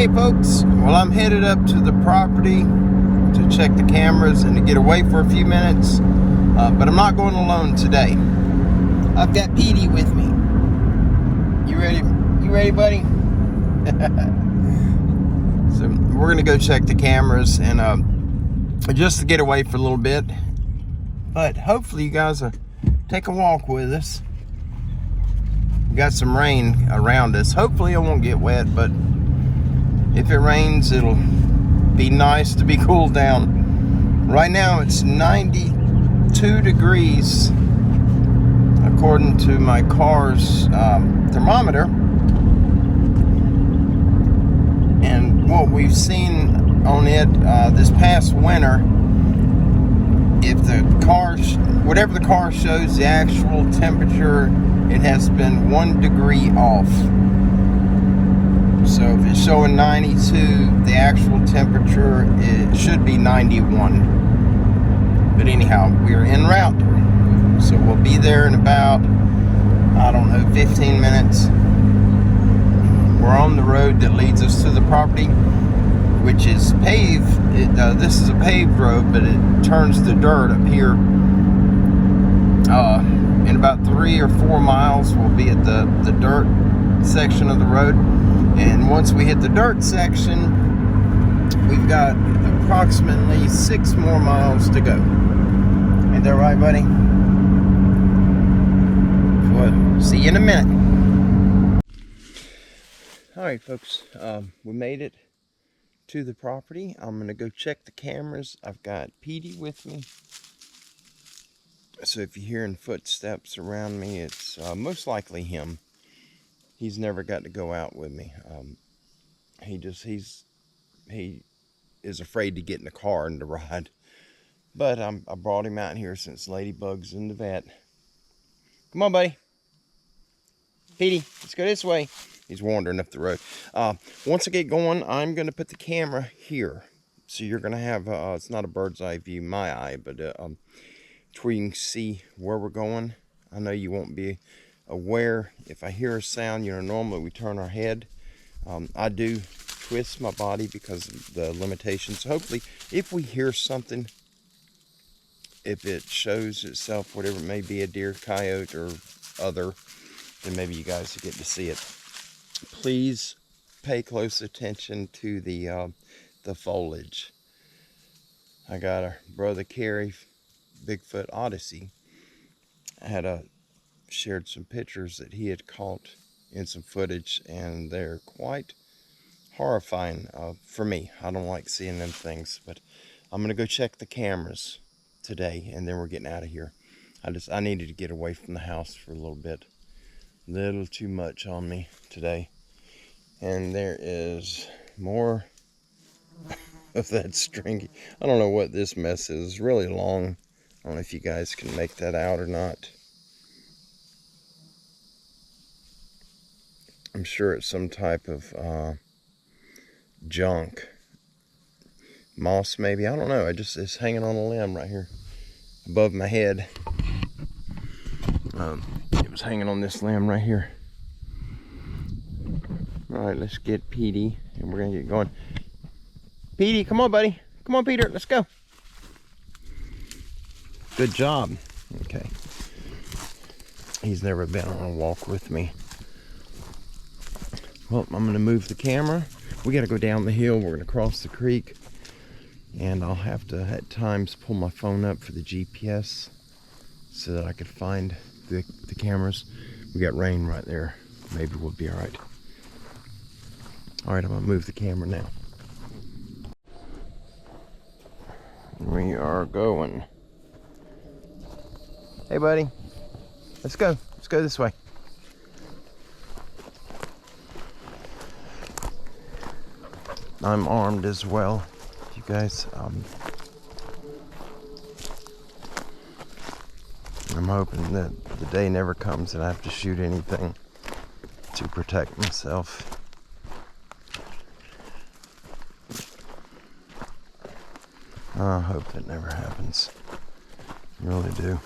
Okay, folks, well, I'm headed up to the property to check the cameras and to get away for a few minutes, but I'm not going alone today. I've got Petey with me. You ready? You ready, buddy? So we're gonna go check the cameras and just to get away for a little bit, but hopefully you guys will take a walk with us. We got some rain around us. Hopefully it won't get wet, but if it rains, it'll be nice to be cooled down. Right now it's 92 degrees according to my car's thermometer. And what we've seen on it this past winter, if the car, whatever the car shows the actual temperature, it has been 1 degree off. So if it's showing 92, the actual temperature, it should be 91. But anyhow, we're en route. So we'll be there in about, I don't know, 15 minutes. We're on the road that leads us to the property, which is paved. This is a paved road, but it turns to dirt up here. In about 3 or 4 miles, we'll be at the dirt section of the road. And once we hit the dirt section, we've got approximately 6 more miles to go. Ain't that right, buddy? Well, see you in a minute. All right, folks, we made it to the property. I'm gonna go check the cameras. I've got Petey with me. So if you're hearing footsteps around me, it's most likely him. He's never got to go out with me. He is afraid to get in the car and to ride. But I brought him out here since Ladybug's in the vet. Come on, buddy. Petey, let's go this way. He's wandering up the road. Once I get going, I'm going to put the camera here. So you're going to have, it's not a bird's eye view, my eye, but to where you can see where we're going. I know you won't be aware. If I hear a sound, normally we turn our head. I do twist my body because of the limitations. Hopefully, if we hear something, if it shows itself, whatever it may be, a deer, coyote, or other, then maybe you guys will get to see it. Please pay close attention to the foliage. I got our brother Kerry, Bigfoot Odyssey, had shared some pictures that he had caught in some footage, and they're quite horrifying for me. I don't like seeing them things, but I'm gonna go check the cameras today, and then we're getting out of here. I needed to get away from the house for a little bit. A little too much on me today. And there is more of that stringy. I don't know what this mess is. It's really long. I don't know if you guys can make that out or not. I'm sure it's some type of junk. Moss maybe, I don't know. It's hanging on a limb right here above my head. It was hanging on this limb right here. All right, let's get Petey and we're gonna get going. Petey, come on, buddy. Come on, Peter, let's go. Good job. Okay. He's never been on a walk with me. Well, I'm gonna move the camera. We gotta go down the hill. We're gonna cross the creek. And I'll have to, at times, pull my phone up for the GPS so that I could find the cameras. We got rain right there. Maybe we'll be all right. All right, I'm gonna move the camera now. We are going. Hey, buddy. Let's go. Let's go this way. I'm armed as well, you guys. I'm hoping that the day never comes and I have to shoot anything to protect myself. I hope that never happens. I really do.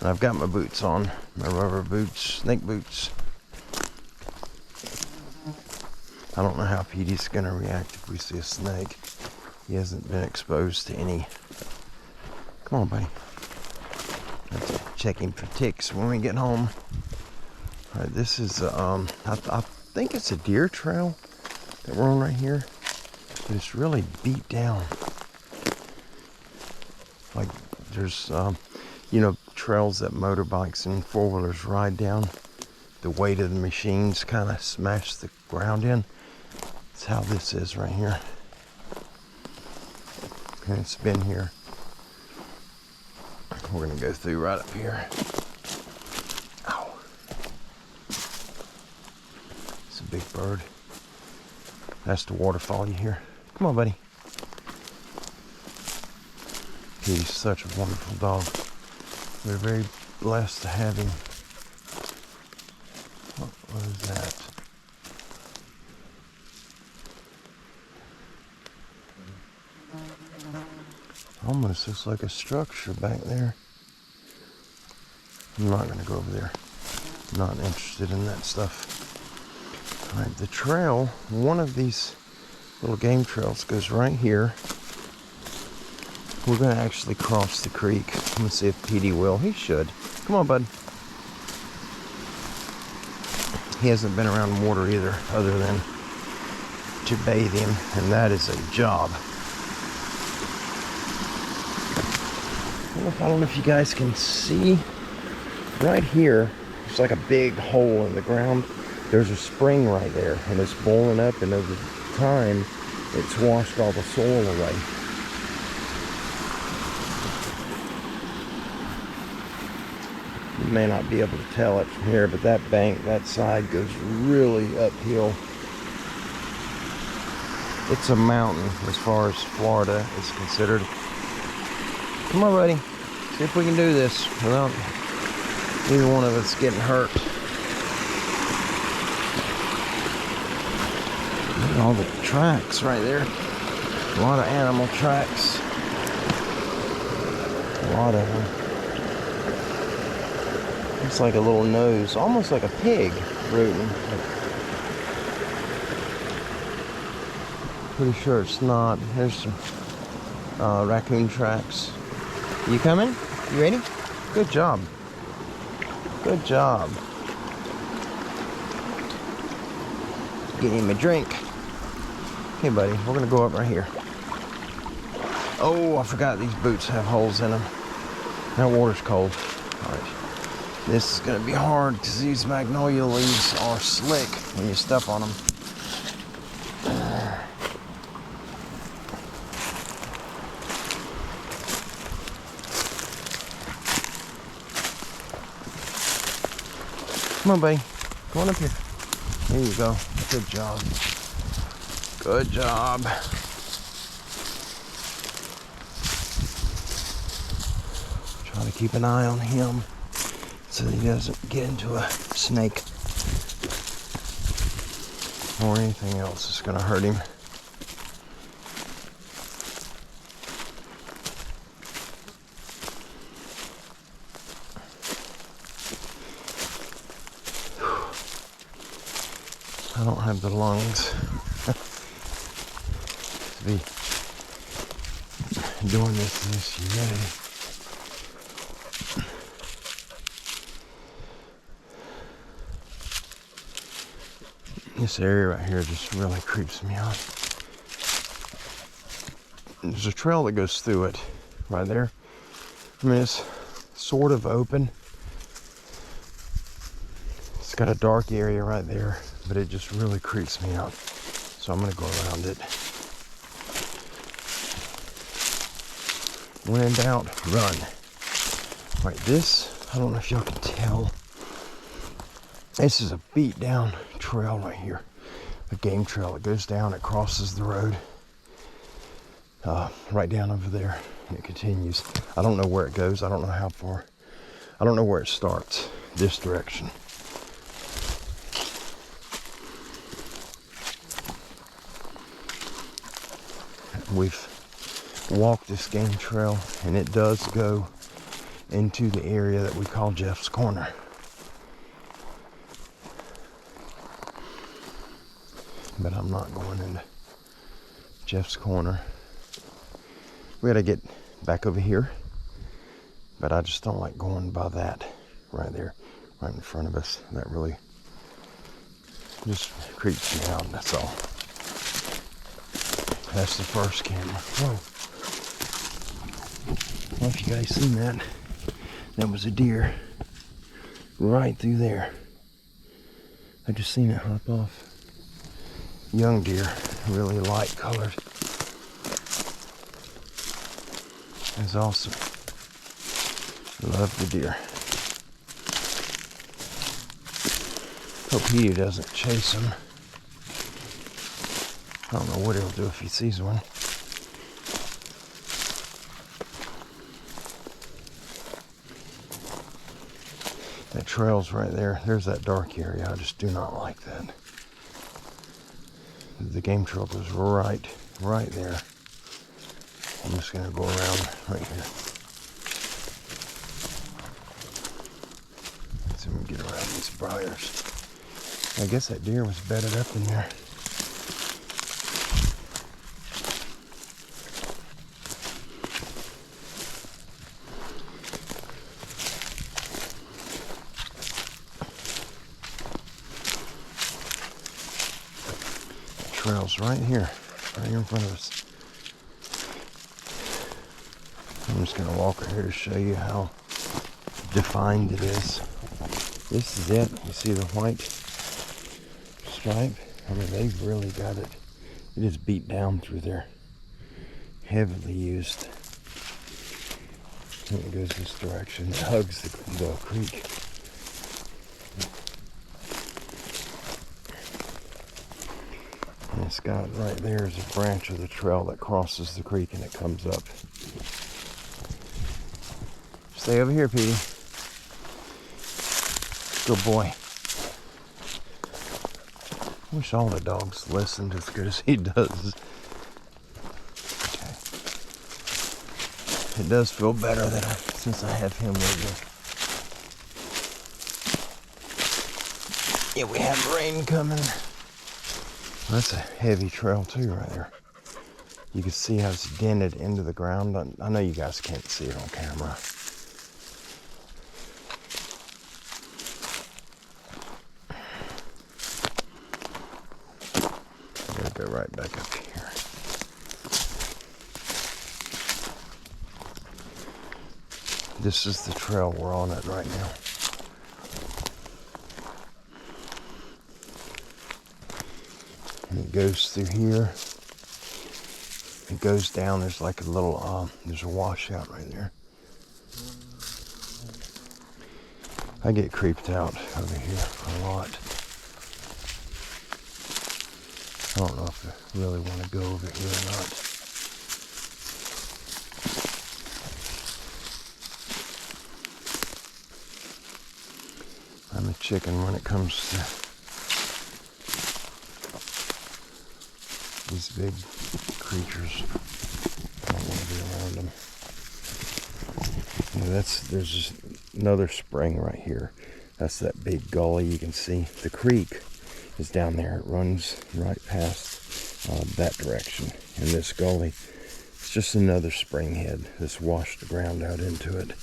And I've got my boots on, my rubber boots, snake boots. I don't know how Petey's gonna react if we see a snake. He hasn't been exposed to any. Come on, buddy. Let's check him for ticks when we get home. All right, this is, I think it's a deer trail that we're on right here, but it's really beat down. Like there's, you know, trails that motorbikes and four-wheelers ride down. The weight of the machines kind of smash the ground in. That's how this is right here. And it's been here. We're gonna go through right up here. Ow. It's a big bird. That's the waterfall you hear. Come on, buddy. He's such a wonderful dog. We're very blessed to have him. What is that? Almost looks like a structure back there. I'm not gonna go over there. I'm not interested in that stuff. All right, the trail, one of these little game trails goes right here. We're gonna actually cross the creek. I'm gonna see if Petey will. He should. Come on, bud. He hasn't been around water either, other than to bathe him, and that is a job. I don't know if you guys can see. Right here, it's like a big hole in the ground. There's a spring right there, and it's boiling up, and over time, it's washed all the soil away. You may not be able to tell it from here, but that bank, that side goes really uphill. It's a mountain as far as Florida is considered. Come on, buddy. See if we can do this without either one of us getting hurt. Look at all the tracks right there. A lot of animal tracks. A lot of them. Looks like a little nose, almost like a pig rooting. Pretty sure it's not. There's some raccoon tracks. You coming? You ready? Good job. Good job. Get him a drink. Okay, buddy, we're gonna go up right here. Oh, I forgot these boots have holes in them. That water's cold. All right. This is gonna be hard because these magnolia leaves are slick when you step on them. Come on, buddy. Come on up here. There you go. Good job. Good job. Try to keep an eye on him so that he doesn't get into a snake or anything else that's going to hurt him. I don't have the lungs to be doing this humidity. This area right here just really creeps me out. There's a trail that goes through it right there. I mean, it's sort of open. It's got a dark area right there, but it just really creeps me out. So I'm gonna go around it. When in doubt, run. Right, this, I don't know if y'all can tell. This is a beat down trail right here. A game trail. It goes down, it crosses the road. Right down over there. And it continues. I don't know where it goes. I don't know how far. I don't know where it starts. This direction. We've walked this game trail, and it does go into the area that we call Jeff's Corner. But I'm not going into Jeff's Corner. We gotta get back over here, but I just don't like going by that right there, right in front of us. That really just creeps me out, that's all. That's the first camera. Whoa. Well, if you guys seen that, that was a deer right through there. I just seen it hop off. Young deer, really light colored. That's awesome. Love the deer. Hope Petey doesn't chase him. I don't know what he'll do if he sees one. That trail's right there. There's that dark area. I just do not like that. The game trail goes right there. I'm just gonna go around right here. So we can get around these briars. I guess that deer was bedded up in there. Trails right here in front of us. I'm just gonna walk right here to show you how defined it is. This is it. You see the white stripe? I mean, they've really got it. It is beat down through there. Heavily used. And it goes this direction. It hugs the creek. And it's got right there is a branch of the trail that crosses the creek and it comes up. Stay over here, Petey. Good boy. Wish all the dogs listened as good as he does. Okay. It does feel better that since I have him with me. Yeah, we have rain coming. That's a heavy trail too right there. You can see how it's dented into the ground. I know you guys can't see it on camera. I'm gonna go right back up here. This is the trail we're on it right now. And it goes through here. It goes down. There's like a little, there's a washout right there. I get creeped out over here a lot. I don't know if I really want to go over here or not. I'm a chicken when it comes to these big creatures. I don't want to be around them. Yeah, there's just another spring right here. That's that big gully you can see. The creek is down there. It runs right past that direction. And this gully, it's just another spring head that's washed the ground out into it.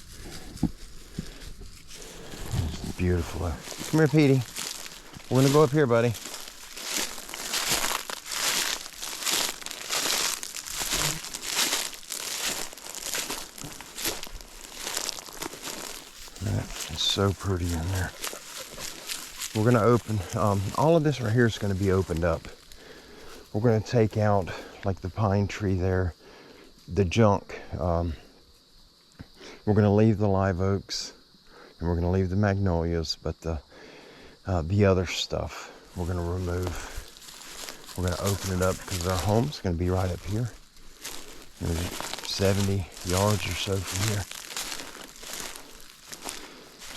It's beautiful. Come here, Petey. We're gonna go up here, buddy. It's so pretty in there. We're going to open, all of this right here is going to be opened up. We're going to take out, like the pine tree there, the junk. We're going to leave the live oaks, and we're going to leave the magnolias, but the other stuff we're going to remove. We're going to open it up because our home's going to be right up here. Maybe 70 yards or so from here.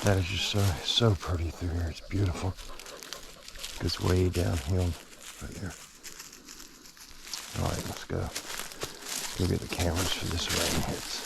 That is just so pretty through here. It's beautiful. It goes way downhill right there. All right, let's go. Go get the cameras for this rain hits.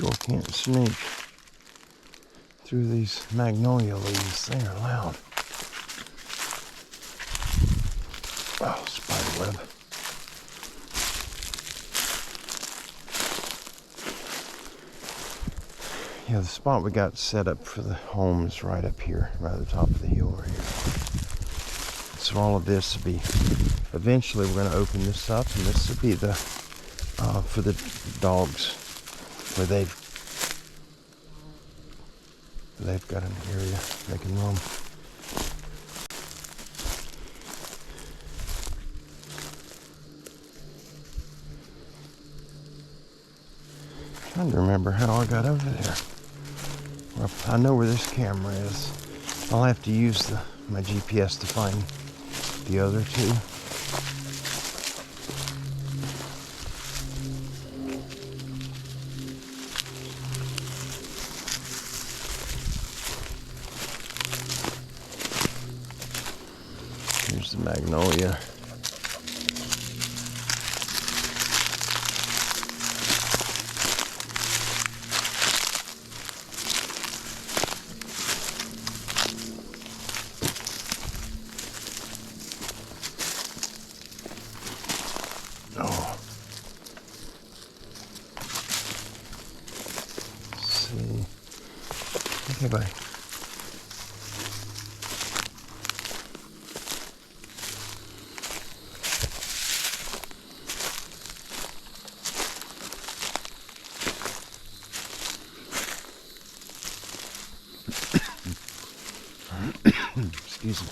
sure can't sneak through these magnolia leaves. They are loud. Oh, spider web. Yeah, the spot we got set up for the home is right up here, right at the top of the hill right here. So all of this will be, eventually we're going to open this up, and this will be the, for the dogs, where they've got an area they can roam. Trying to remember how I got over there. Well, I know where this camera is. I'll have to use my GPS to find the other two. Here's the magnolia. Oh. Let's see. Okay, bye. Excuse me.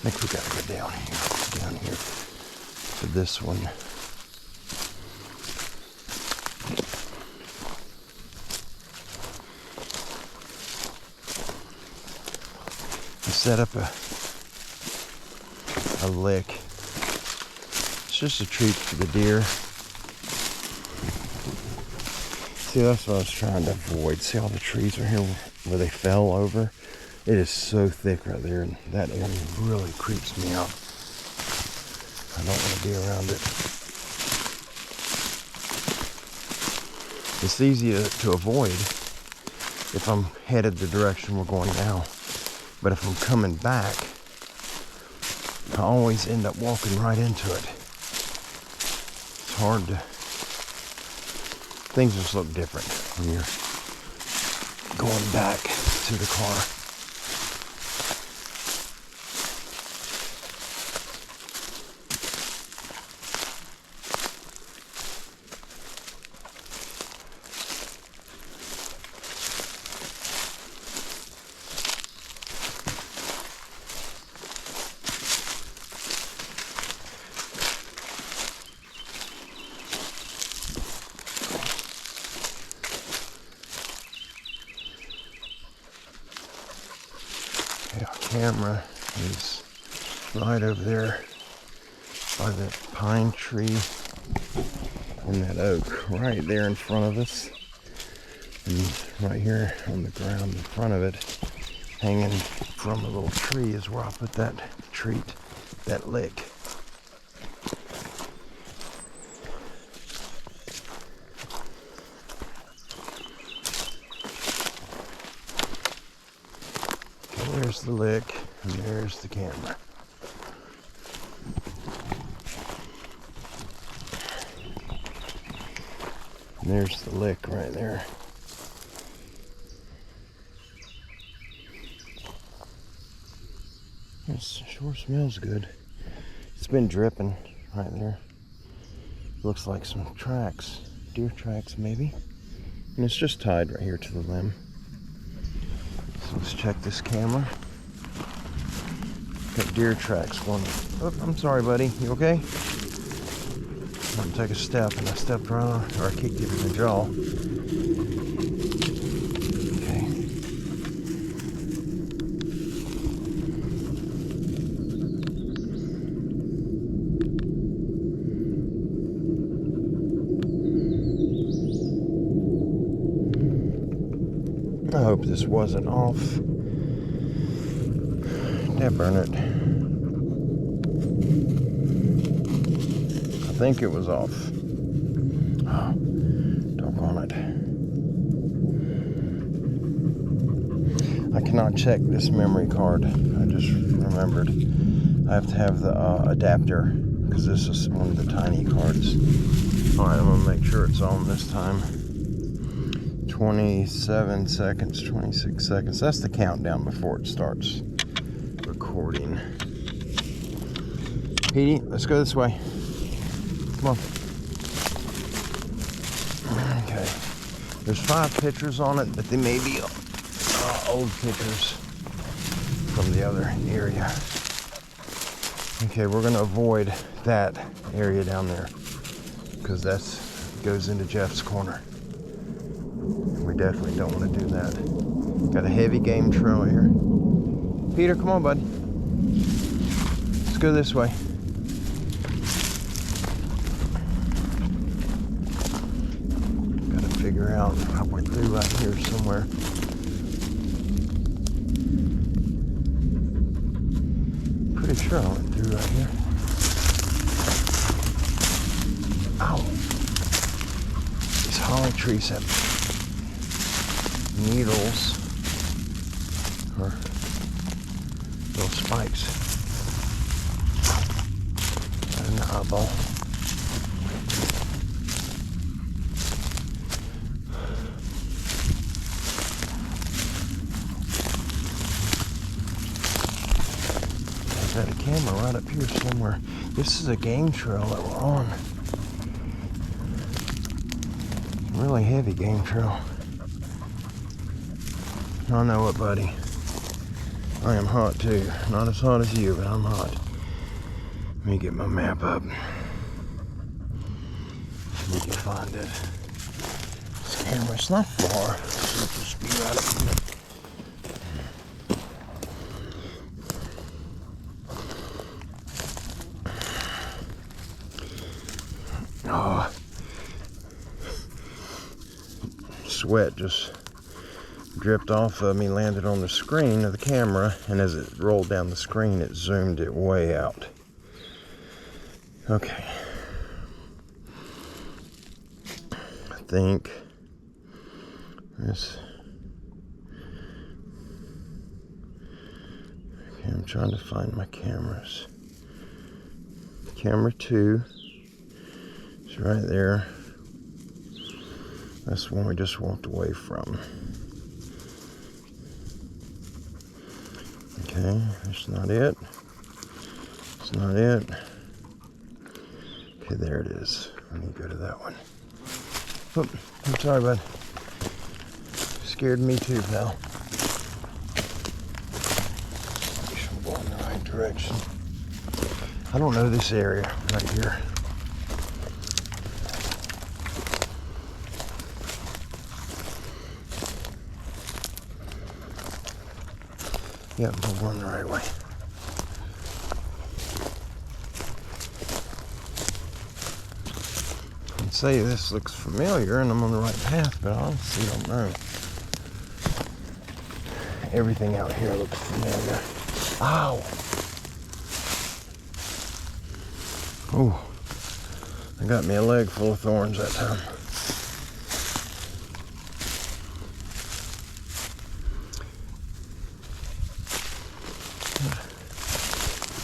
I think we gotta go down here to this one. I set up a lick. It's just a treat for the deer. See, that's what I was trying to avoid. See all the trees right here where they fell over? It is so thick right there, and that area really creeps me out. I don't want to be around it. It's easy to avoid if I'm headed the direction we're going now. But if I'm coming back, I always end up walking right into it. It's hard to... Things just look different when you're going back to the car. Camera is right over there by that pine tree and that oak right there in front of us, and right here on the ground in front of it, hanging from a little tree, is where I put that treat, that lick. There's the lick, and there's the camera. And there's the lick right there. It sure smells good. It's been dripping right there. Looks like some tracks, deer tracks maybe. And it's just tied right here to the limb. So let's check this camera. Got deer tracks going. Oh, I'm sorry, buddy. You okay? I'm gonna take a step, and I stepped around, or I kicked it in the jaw. Okay. I hope this wasn't off. Did I burn it? I think it was off. Oh, doggone it. I cannot check this memory card. I just remembered. I have to have the adapter because this is one of the tiny cards. Alright, I'm going to make sure it's on this time. 27 seconds, 26 seconds. That's the countdown before it starts recording. Petey, let's go this way. Come on. Okay. There's 5 pictures on it, but they may be old pictures from the other area. Okay, we're going to avoid that area down there because that goes into Jeff's corner. We definitely don't want to do that. Got a heavy game trail here. Peter, come on, bud. Let's go this way. Got to figure out how we're through right here somewhere. Pretty sure I went through right here. Ow! These holly trees have needles or little spikes. Got an eyeball. Got a camera right up here somewhere. This is a game trail that we're on. Really heavy game trail. I know it, buddy. I am hot too. Not as hot as you, but I'm hot. Let me get my map up. We can find it. This camera's not far. It'll just be right up here. Oh, sweat just dripped off of me, landed on the screen of the camera, and as it rolled down the screen, it zoomed it way out. Okay. I think this. Okay, I'm trying to find my cameras. Camera 2. It's right there. That's the one we just walked away from. Okay, that's not it. That's not it. Okay, there it is. Let me go to that one. Oop, I'm sorry, bud. Scared me too, pal. Make sure I'm going in the right direction. I don't know this area right here. Yep, I'm going the right way. I can say this looks familiar and I'm on the right path, but I honestly don't know. Everything out here looks familiar. Ow! Oh, I got me a leg full of thorns that time.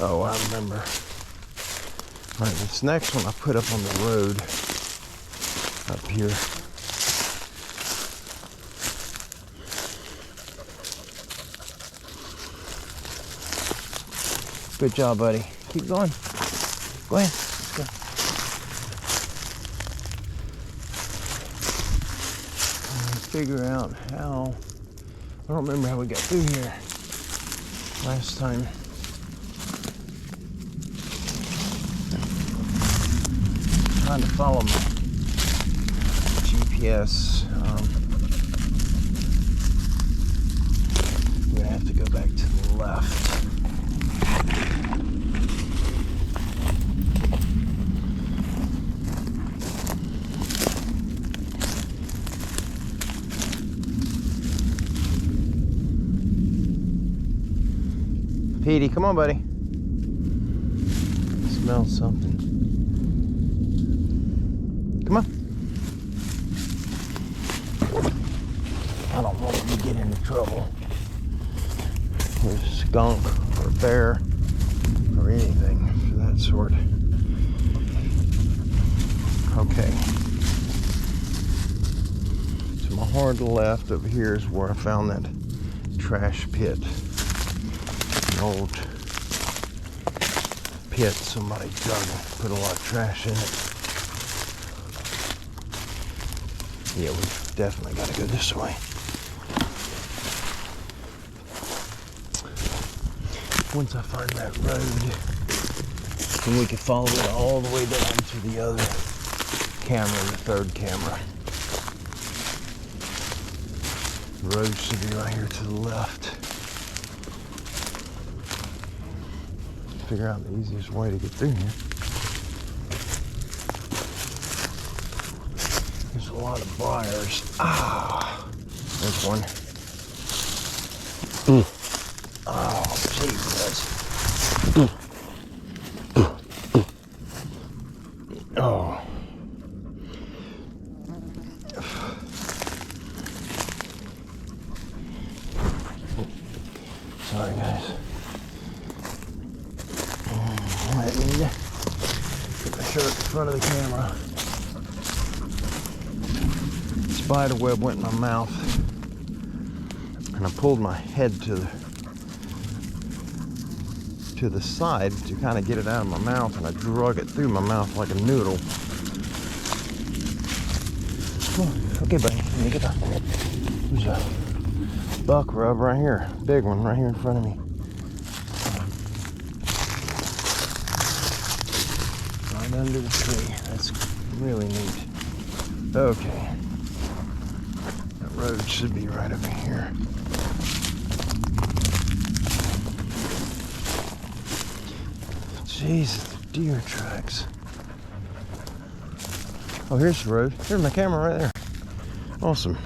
Oh, I remember. All right, this next one I put up on the road up here. Good job, buddy. Keep going. Go ahead. Let's go. Figure out how. I don't remember how we got through here last time. Trying to follow my GPS. I'm gonna have to go back to the left. Petey, come on, buddy. Smell something. Come on. I don't want him to get into trouble with a skunk or a bear or anything of that sort. Okay. To my hard left over here is where I found that trash pit. An old pit somebody dug and put a lot of trash in it. Yeah, we've definitely got to go this way. Once I find that road, then we can follow it all the way down to the other camera, the third camera. The road should be right here to the left. Figure out the easiest way to get through here. There's a lot of briars. Ah, there's one. Oh, Jesus. Oh. Sorry, guys. I need to get my shirt in front of the camera. Spider web went in my mouth, and I pulled my head to the side to kind of get it out of my mouth, and I drug it through my mouth like a noodle. Oh, okay, buddy, let me get that. There's a buck rub right here, big one right here in front of me. Right under the tree. That's really neat. Okay. That road should be right over here. Jesus, deer tracks. Oh, here's the road. Here's my camera right there. Awesome.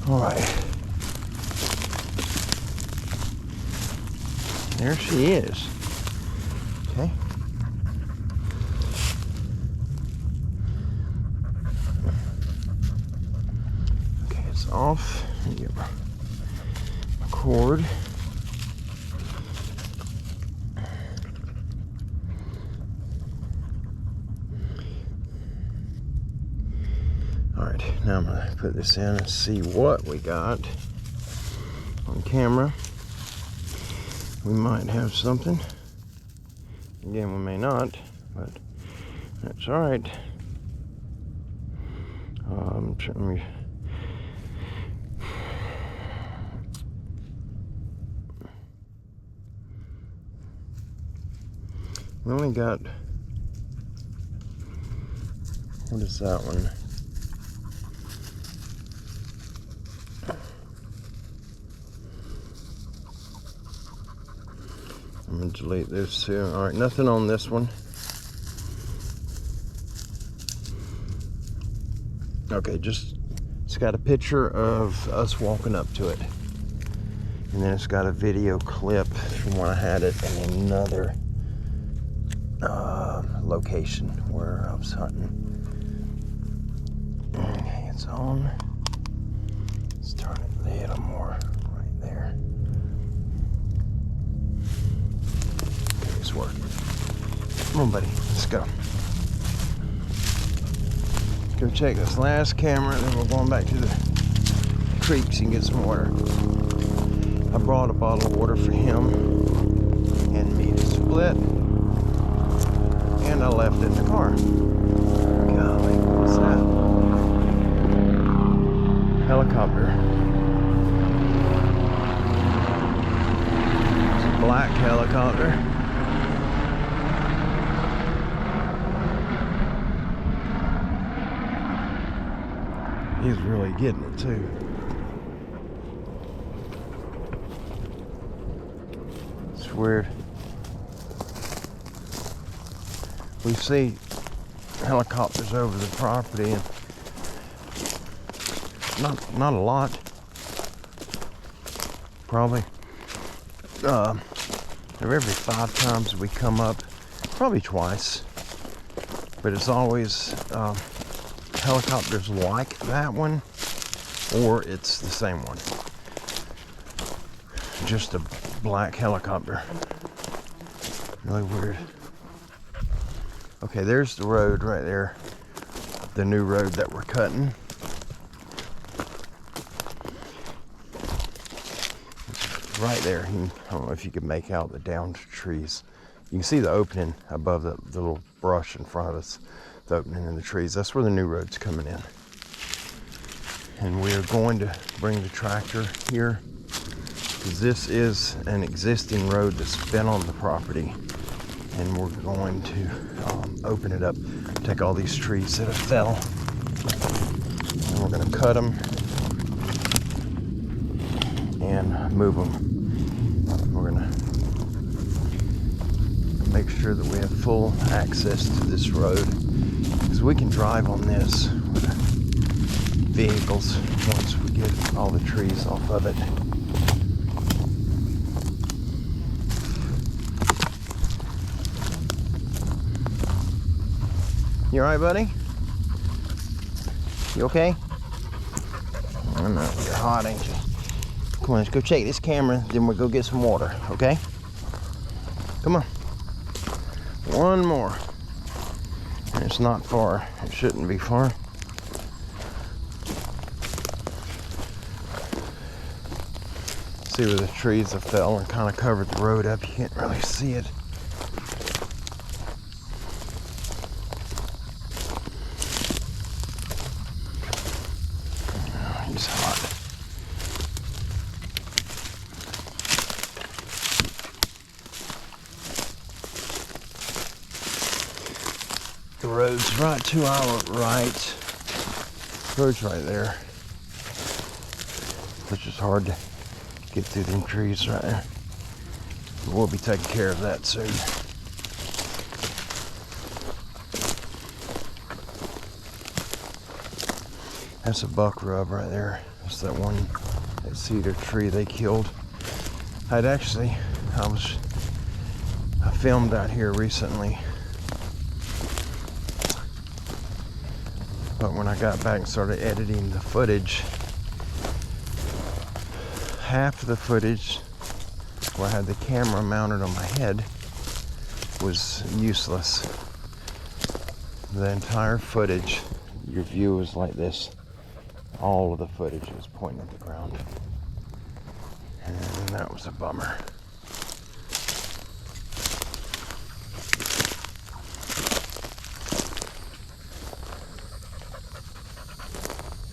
All right. There she is. Okay. Okay, it's off. Let me get my cord. Alright, now I'm going to put this in and see what we got on camera. We might have something. Again, we may not, but that's alright. We only got, what is that one? I'm going to delete this too. Alright, nothing on this one. Okay, it's got a picture of us walking up to it. And then it's got a video clip from when I had it in another location where I was hunting. Okay, it's on. Let's turn it a little more right there. Okay, it's working. Come on, buddy, let's go. Go check this last camera, and then we're going back to the creeks and get some water. I brought a bottle of water for him and me to split, and I left it in the car. Golly, what's that? Helicopter. It's a black helicopter. He's really getting it too. It's weird. We see helicopters over the property, and not a lot. Probably every 5 times we come up, probably twice, but it's always helicopters like that one, or it's the same one. Just a black helicopter. Really weird. Okay, there's the road right there. The new road that we're cutting. Right there. I don't know if you can make out the downed trees. You can see the opening above the little brush in front of us. The opening in the trees. That's where the new road's coming in. And we are going to bring the tractor here, because this is an existing road that's been on the property. And we're going to open it up, take all these trees that have fell, and we're going to cut them and move them. We're going to make sure that we have full access to this road, because we can drive on this with vehicles once we get all the trees off of it. You alright, buddy? You okay? I know, you're hot, ain't you? Come on, let's go check this camera, then we'll go get some water, okay? Come on. One more. And it's not far. It shouldn't be far. See where the trees have fell and kind of covered the road up. You can't really see it. He's hot. The road's right to our right. The road's right there. Which is hard to get through them trees right there. But we'll be taking care of that soon. That's a buck rub right there. That's that cedar tree they killed. I filmed out here recently. But when I got back and started editing the footage, half of the footage where I had the camera mounted on my head was useless. The entire footage, your view was like this. All of the footage was pointing at the ground. And that was a bummer.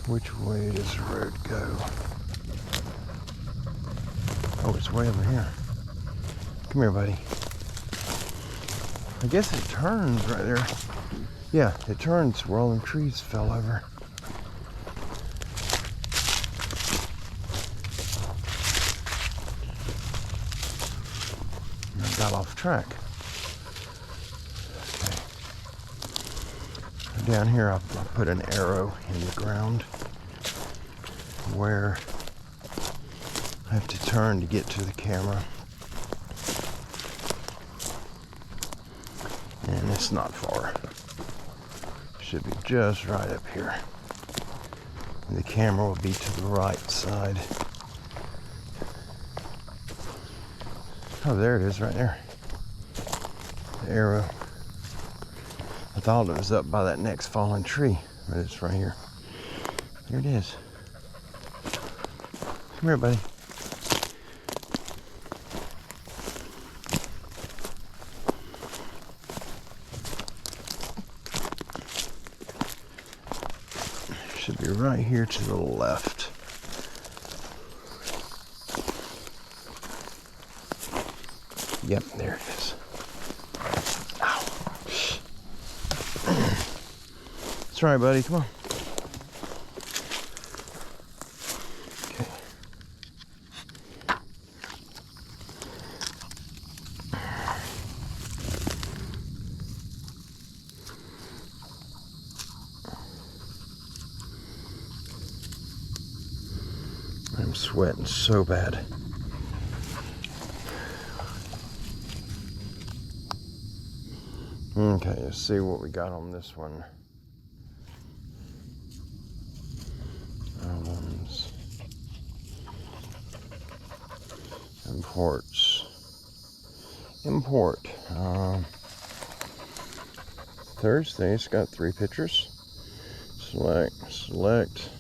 Which way does the road go? Oh, it's way over here. Come here, buddy. I guess it turns right there. Yeah, it turns where all them trees fell over. I got off track. Okay. Down here, I'll put an arrow in the ground where I have to turn to get to the camera. And it's not far. Should be just right up here. And the camera will be to the right side. Oh, there it is right there. The arrow. I thought it was up by that next fallen tree, but it's right here. Here it is. Come here, buddy. Should be right here to the left. Yep, there it is. Ow. That's right, buddy. Come on. Okay. I'm sweating so bad. Okay, let's see what we got on this one. Albums. Imports. Import. Thursday, it's got 3 pictures. Select.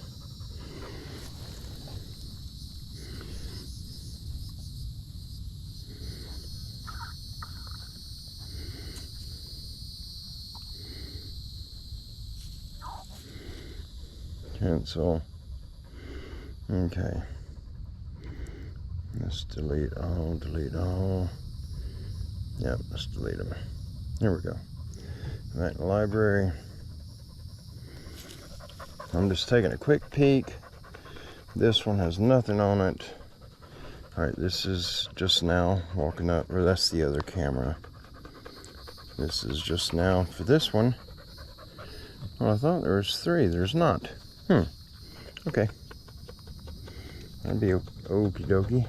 Cancel. Okay. Let's delete all. Yep, let's delete them. Here we go. Right in the library. I'm just taking a quick peek. This one has nothing on it. Alright, this is just now walking up, or that's the other camera. This is just now for this one. Well, I thought there was 3. There's not. Okay. That'd be okie dokie.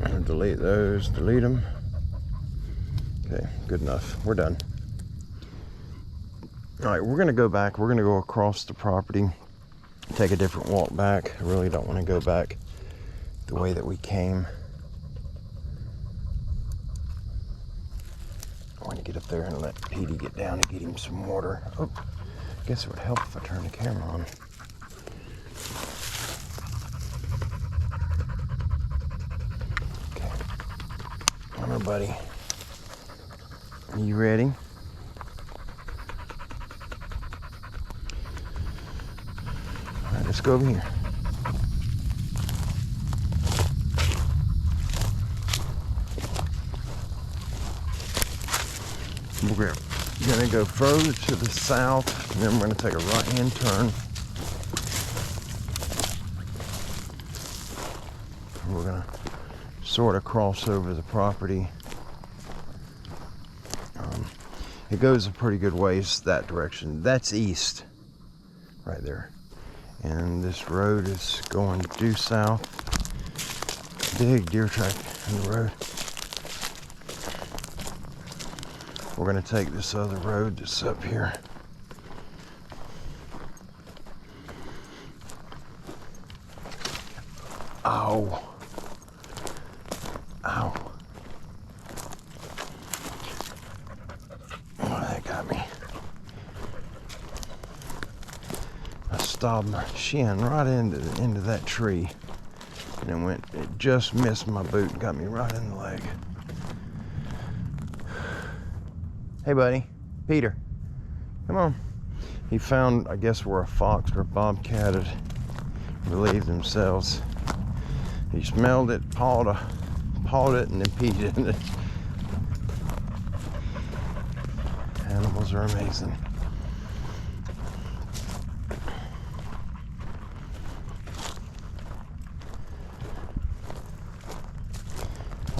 I'll delete those, delete them. Okay, good enough. We're done. Alright, we're going to go back. We're going to go across the property, take a different walk back. I really don't want to go back the way that we came. I want to get up there and let Petey get down and get him some water. Oh, I guess it would help if I turned the camera on. Okay. Come on, buddy. Are you ready? Alright, let's go over here. We're gonna go further to the south, and then we're gonna take a right-hand turn. We're gonna sort of cross over the property. It goes a pretty good ways that direction. That's east, right there. And this road is going due south. Big deer track in the road. We're going to take this other road that's up here. Ow. Ow. Oh, that got me. I stobbed my shin right into that tree. And it just missed my boot and got me right in the leg. Hey, buddy. Peter. Come on. He found, I guess, where a fox or a bobcat had relieved themselves. He smelled it, pawed it, and then peed in it. Animals are amazing.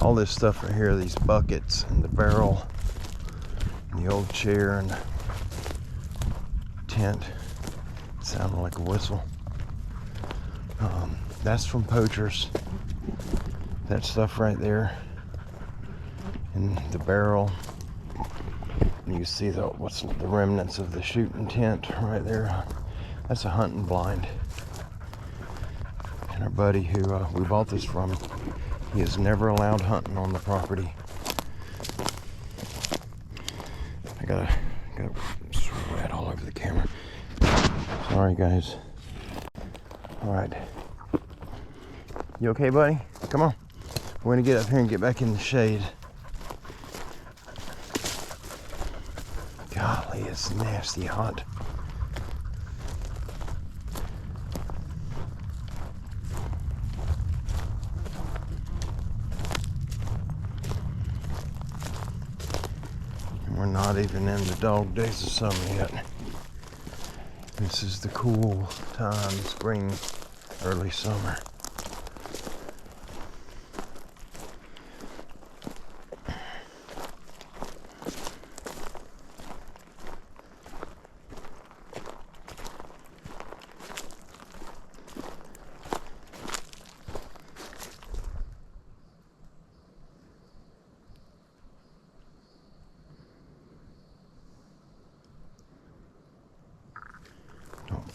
All this stuff right here, these buckets and the barrel, and the old chair and the tent, it sounded like a whistle. That's from poachers. That stuff right there, and the barrel. And you see the remnants of the shooting tent right there. That's a hunting blind. And our buddy who we bought this from, he is never allowed hunting on the property. I got sweat all over the camera. Sorry, guys. All right. You okay, buddy? Come on. We're gonna get up here and get back in the shade. Golly, it's nasty hot. And we're not even in the dog days of summer yet. This is the cool time, spring, early summer.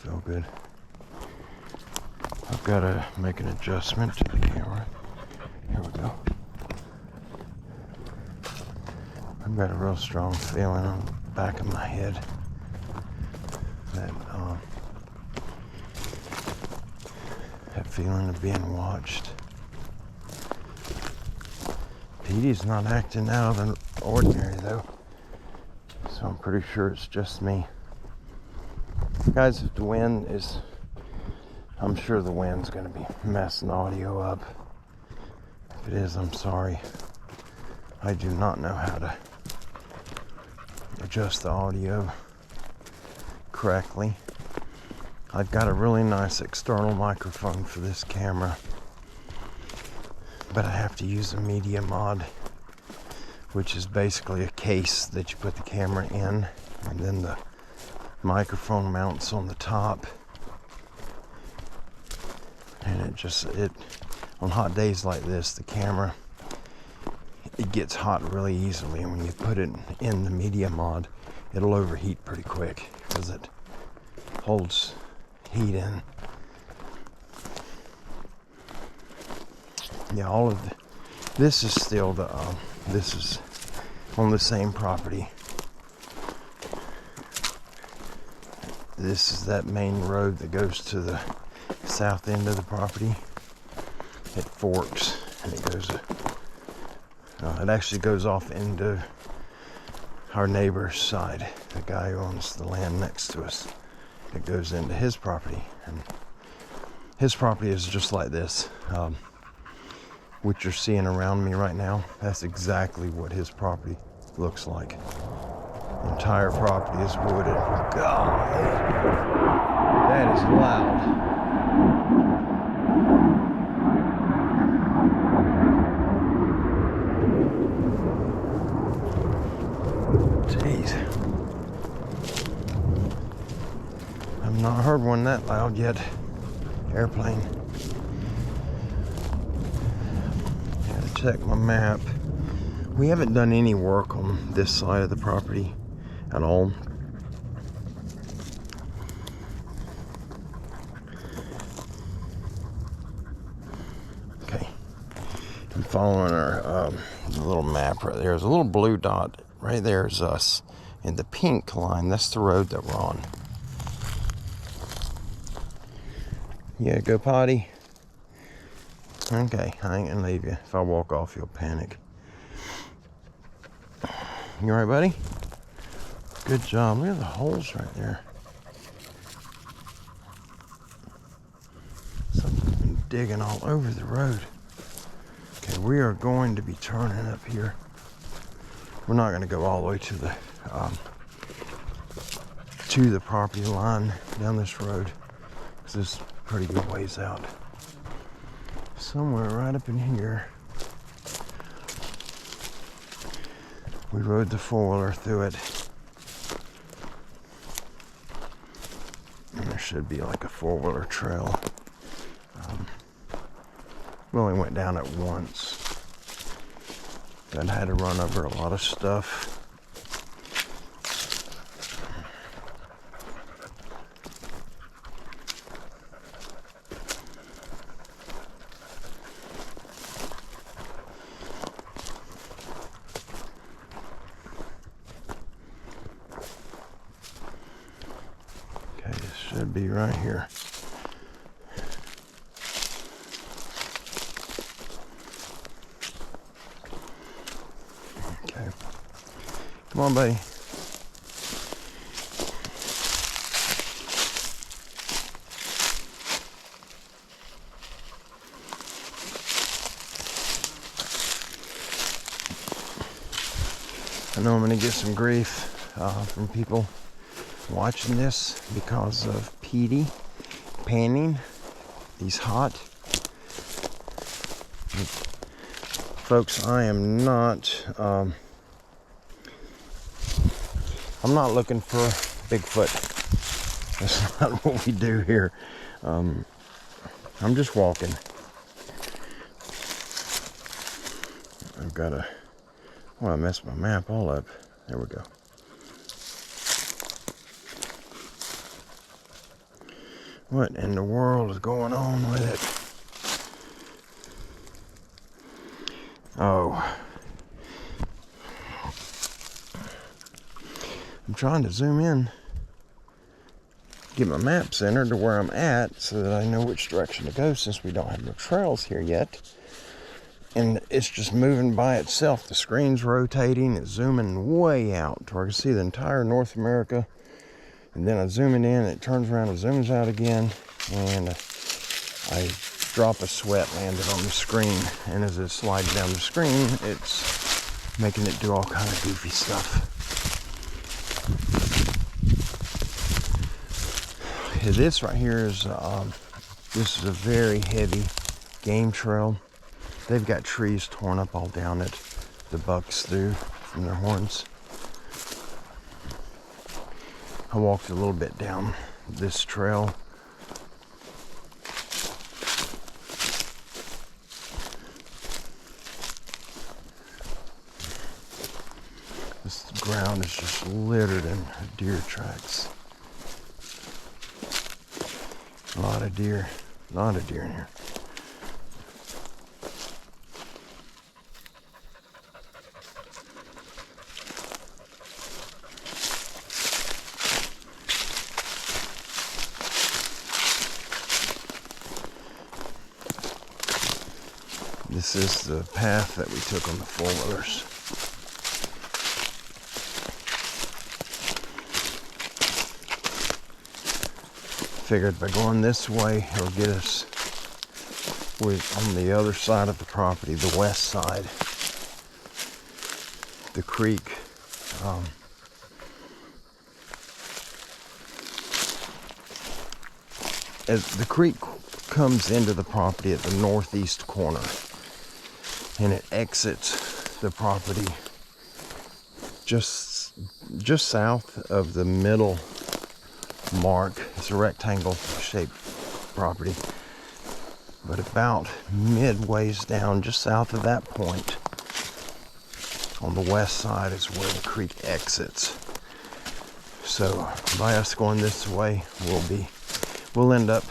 feel good. I've got to make an adjustment to the camera. Here we go. I've got a real strong feeling on the back of my head that that feeling of being watched. Petey's not acting out of the ordinary though, so I'm pretty sure it's just me. Guys, if the wind is, I'm sure the wind's going to be messing audio up. If it is, I'm sorry. I do not know how to adjust the audio correctly. I've got a really nice external microphone for this camera, but I have to use a media mod, which is basically a case that you put the camera in, and then the microphone mounts on the top. And it on hot days like this, the camera, it gets hot really easily, and when you put it in the media mod, it'll overheat pretty quick because it holds heat in. Yeah, all of this is still this is on the same property. This is that main road that goes to the south end of the property. It forks and it goes, it actually goes off into our neighbor's side, the guy who owns the land next to us. It goes into his property, and his property is just like this. What you're seeing around me right now, that's exactly what his property looks like. The entire property is wooded. God, that is loud. Jeez. I've not heard one that loud yet. Airplane. Gotta check my map. We haven't done any work on this side of the property at all. Okay. I'm following our little map right there. There's a little blue dot. Right there is us. And the pink line, that's the road that we're on. Yeah, go potty. Okay, I ain't gonna leave you. If I walk off, you'll panic. You alright, buddy? Good job. Look at the holes right there. Something's been digging all over the road. Okay, we are going to be turning up here. We're not going to go all the way to the property line down this road, because it's pretty good ways out. Somewhere right up in here, we rode the 4-wheeler through it. And there should be like a 4-wheeler trail. We only went down it once. But I had to run over a lot of stuff. Okay, this should be right here. Come on, buddy. I know I'm going to get some grief from people watching this because of Petey panning. He's hot. Folks, I am not... I'm not looking for Bigfoot. That's not what we do here. I'm just walking. I've got to... Oh, I messed my map all up. There we go. What in the world is going on with it? Oh. I'm trying to zoom in, get my map centered to where I'm at so that I know which direction to go, since we don't have no trails here yet. And it's just moving by itself. The screen's rotating, it's zooming way out to where I can see the entire North America. And then I zoom it in, it turns around and zooms out again, and I drop a sweat landed on the screen, and as it slides down the screen, it's making it do all kind of goofy stuff. This right here is this is a very heavy game trail. They've got trees torn up all down it, the bucks through from their horns. I walked a little bit down this trail. This ground is just littered in deer tracks. A lot of deer in here. This is the path that we took on the four-wheelers. Figured by going this way, it'll get us on the other side of the property, the west side. The creek. As the creek comes into the property at the northeast corner, and it exits the property just south of the middle mark. It's a rectangle shaped property, but about midways down, just south of that point, on the west side is where the creek exits. So by us going this way, we'll end up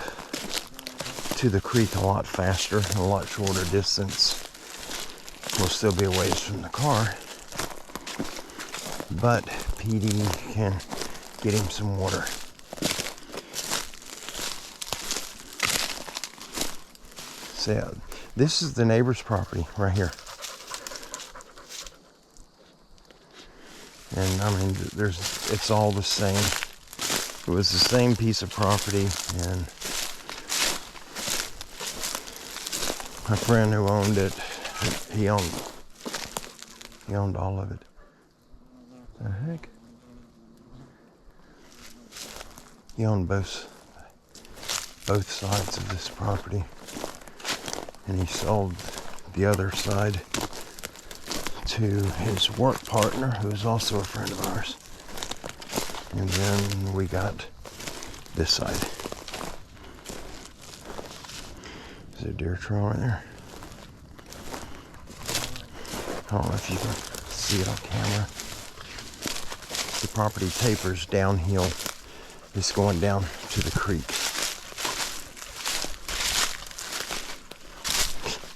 to the creek a lot faster, a lot shorter distance. We'll still be a ways from the car, but Petey can get him some water. So yeah, this is the neighbor's property right here. And I mean, it's all the same. It was the same piece of property, and my friend who owned it, he owned all of it. The heck? He owned both sides of this property, and he sold the other side to his work partner, who is also a friend of ours. And then we got this side. There's a deer trail right there. I don't know if you can see it on camera. The property tapers downhill. It's going down to the creek.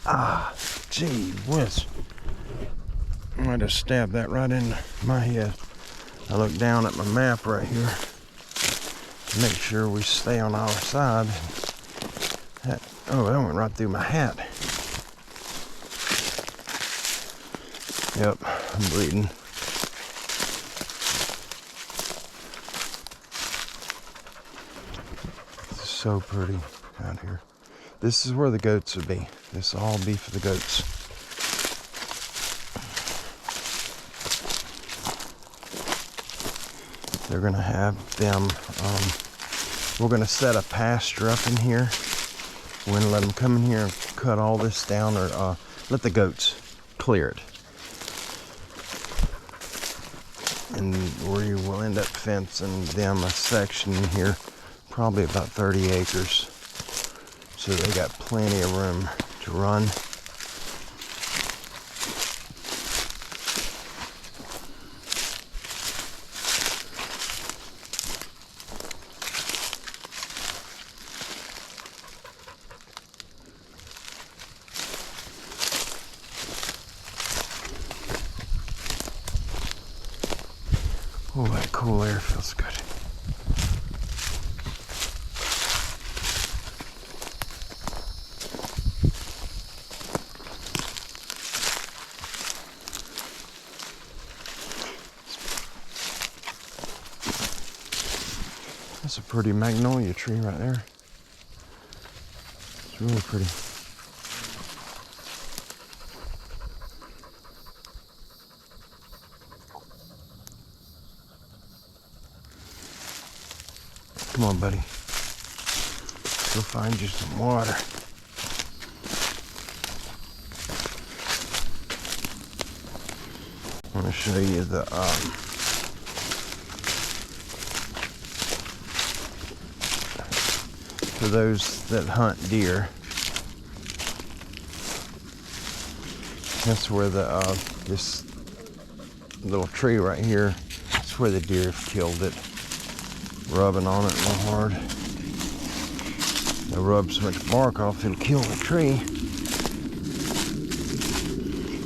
Ah, gee whiz. I might have stabbed that right in my head. I look down at my map right here to make sure we stay on our side. That went right through my hat. Yep, I'm bleeding. It's so pretty out here. This is where the goats would be. This will all be for the goats. They're gonna have them, we're gonna set a pasture up in here. We're gonna let them come in here and cut all this down, or let the goats clear it. And we will end up fencing them a section in here, probably about 30 acres. So they got plenty of room to run. cool air feels good. That's a pretty magnolia tree right there. It's really pretty. Come on, buddy. Go find you some water. I want to show you the for those that hunt deer. That's where the this little tree right here. That's where the deer have killed it. Rubbing on it real hard. They rub so much bark off, it'll kill the tree.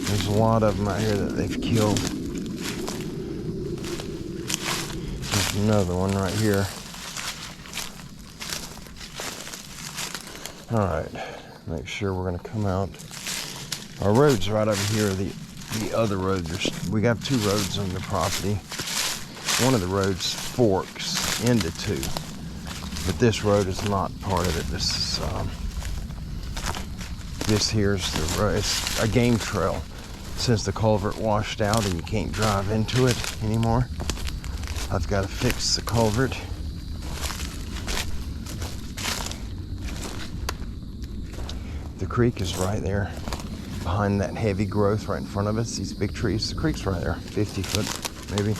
There's a lot of them out here that they've killed. There's another one right here. Alright, make sure we're going to come out. Our road's right over here. The other road, we got two roads on the property. One of the roads forks into two, but this road is not part of it. This here's the road. It's a game trail since the culvert washed out and you can't drive into it anymore. I've got to fix the culvert. The creek is right there behind that heavy growth right in front of us. These big trees. The creek's right there, 50 foot maybe.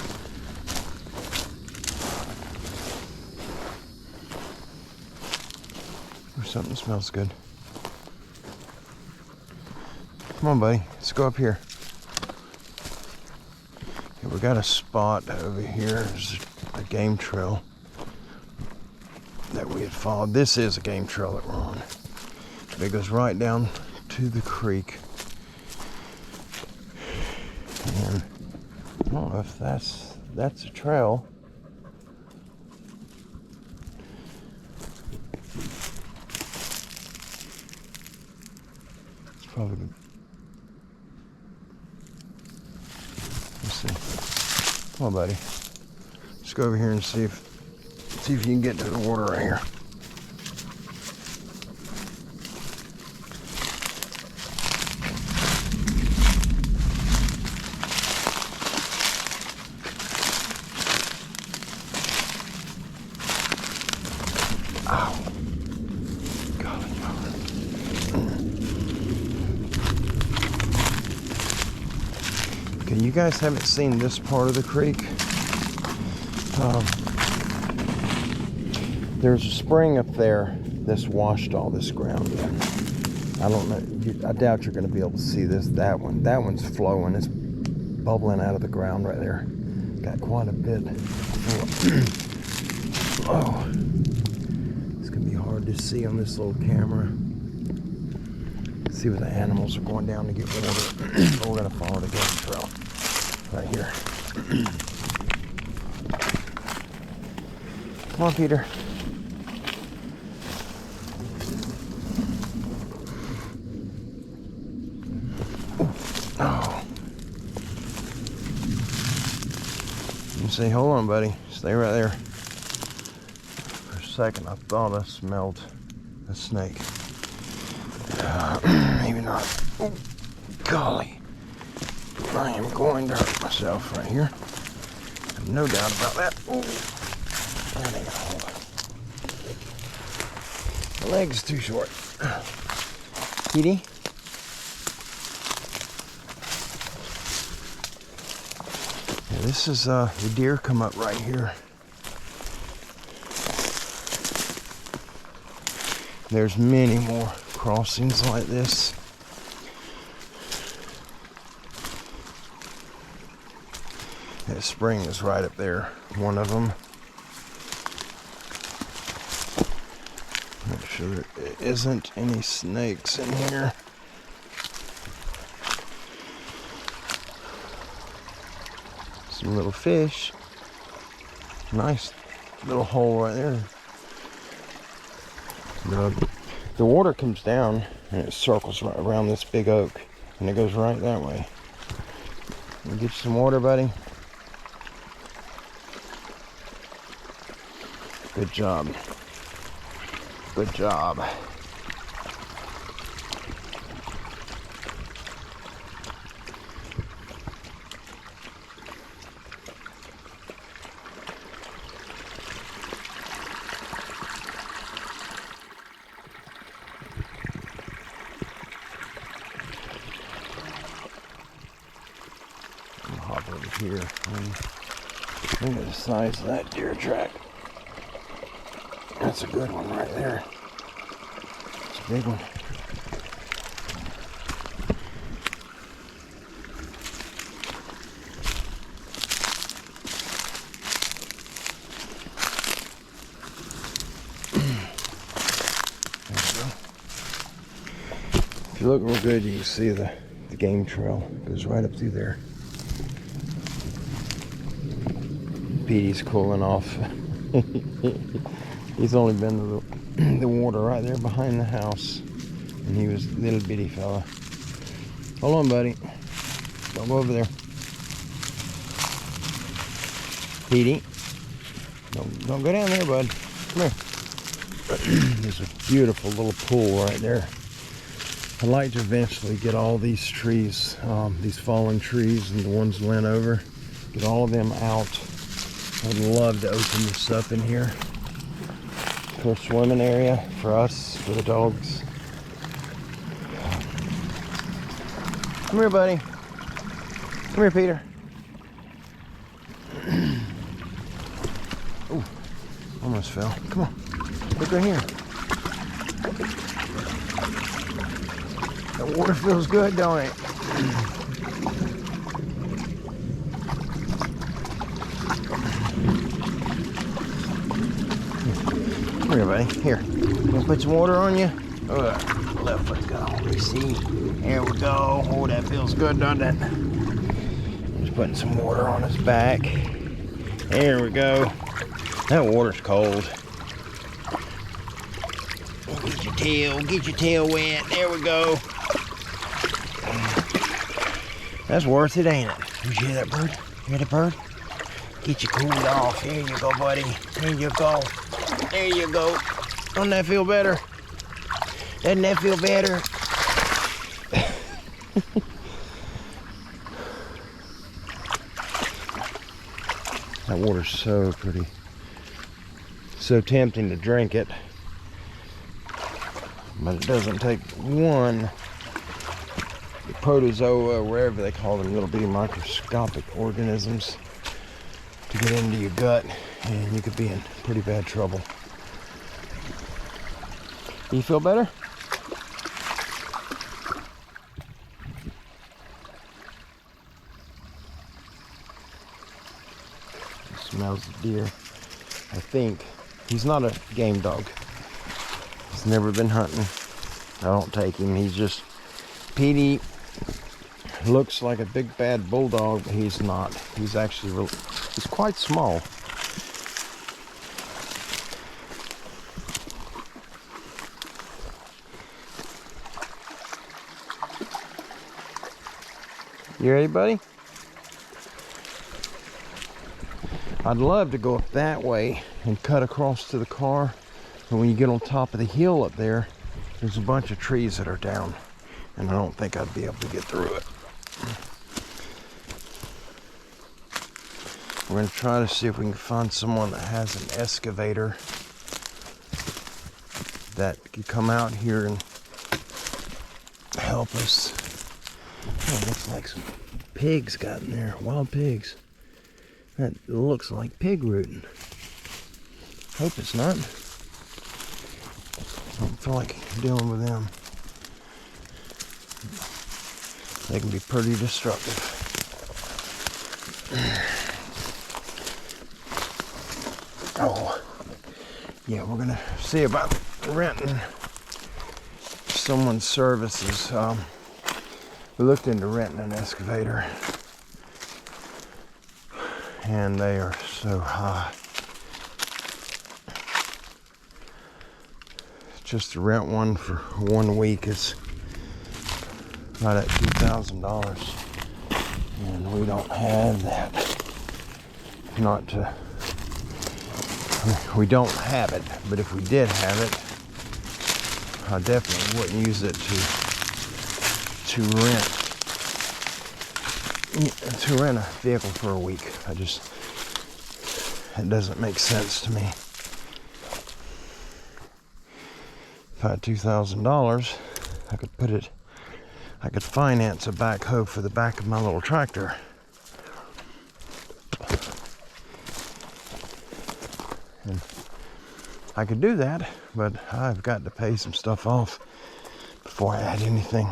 Something smells good. Come on, buddy. Let's go up here. Okay, we got a spot over here. There's a game trail that we had followed. This is a game trail that we're on. It goes right down to the creek. And I don't know if that's a trail. Probably. Let's see. Come on, buddy. Let's go over here and see if you can get to the water right here. Ow. Golly, okay, you guys haven't seen this part of the creek. There's a spring up there that's washed all this ground in. I don't know. I doubt you're going to be able to see this. That one's flowing. It's bubbling out of the ground right there. Got quite a bit. Oh, it's going to be hard to see on this little camera. See where the animals are going down to get water. But we're going to follow the game trail right here. Come on, Peter. Oh. You say, hold on, buddy. Stay right there. For a second, I thought I smelled a snake. Maybe not. Oh, golly. I am going to hurt myself right here. No doubt about that. Oh, that ain't gonna hold. The leg's too short. Petey? Yeah, this is the deer come up right here. There's many more crossings like this. That spring is right up there, one of them. Make sure there isn't any snakes in here. Some little fish. Nice little hole right there. The water comes down and it circles right around this big oak, and it goes right that way. You get you some water, buddy. Good job. Good job. Hop over here. Look at the size of that deer track. That's a good one right there. It's a big one. There we go. If you look real good, you can see the game trail. It goes right up through there. Petey's cooling off. He's only been to the water right there behind the house, and he was a little bitty fella. Hold on, buddy. Don't go over there. Petey, don't go down there, bud. Come here. There's a beautiful little pool right there. I'd like to eventually get all these trees, these fallen trees and the ones lent over, get all of them out. I would love to open this up in here for a swimming area for us, for the dogs. Come here, buddy. Come here, Peter. Ooh, almost fell. Come on, look right here. The water feels good, don't it? Here, buddy. Here. Gonna put some water on you? Oh, left foot's got all this. See? There we go. Oh, that feels good, doesn't it? Just putting some water on his back. There we go. That water's cold. Get your tail wet. There we go. That's worth it, ain't it? You hear that bird? Hear the bird? Get you cooled off. There you go, buddy. There you go. There you go. Doesn't that feel better? Doesn't that feel better? That water's so pretty. So tempting to drink it. But it doesn't take one protozoa, wherever they call them, little bitty microscopic organisms, to get into your gut, and you could be in pretty bad trouble. You feel better? It smells of deer. I think he's not a game dog. He's never been hunting. I don't take him. He's just Petey. Looks like a big bad bulldog, but he's not. He's actually he's quite small. You ready, buddy? I'd love to go up that way and cut across to the car, but when you get on top of the hill up there, there's a bunch of trees that are down, and I don't think I'd be able to get through it. We're going to try to see if we can find someone that has an excavator that could come out here and help us. Oh, it looks like some pigs got in there, wild pigs. That looks like pig rooting. Hope it's not. I don't feel like dealing with them. They can be pretty destructive. Oh, yeah, we're gonna see about renting someone's services. We looked into renting an excavator, and they are so high. just to rent one for 1 week is right at $2,000. And we don't have that. Not to, we don't have it, but if we did have it, I definitely wouldn't use it to rent a vehicle for a week. It doesn't make sense to me. If I had $2,000, I could finance a backhoe for the back of my little tractor. And I could do that, but I've got to pay some stuff off before I add anything.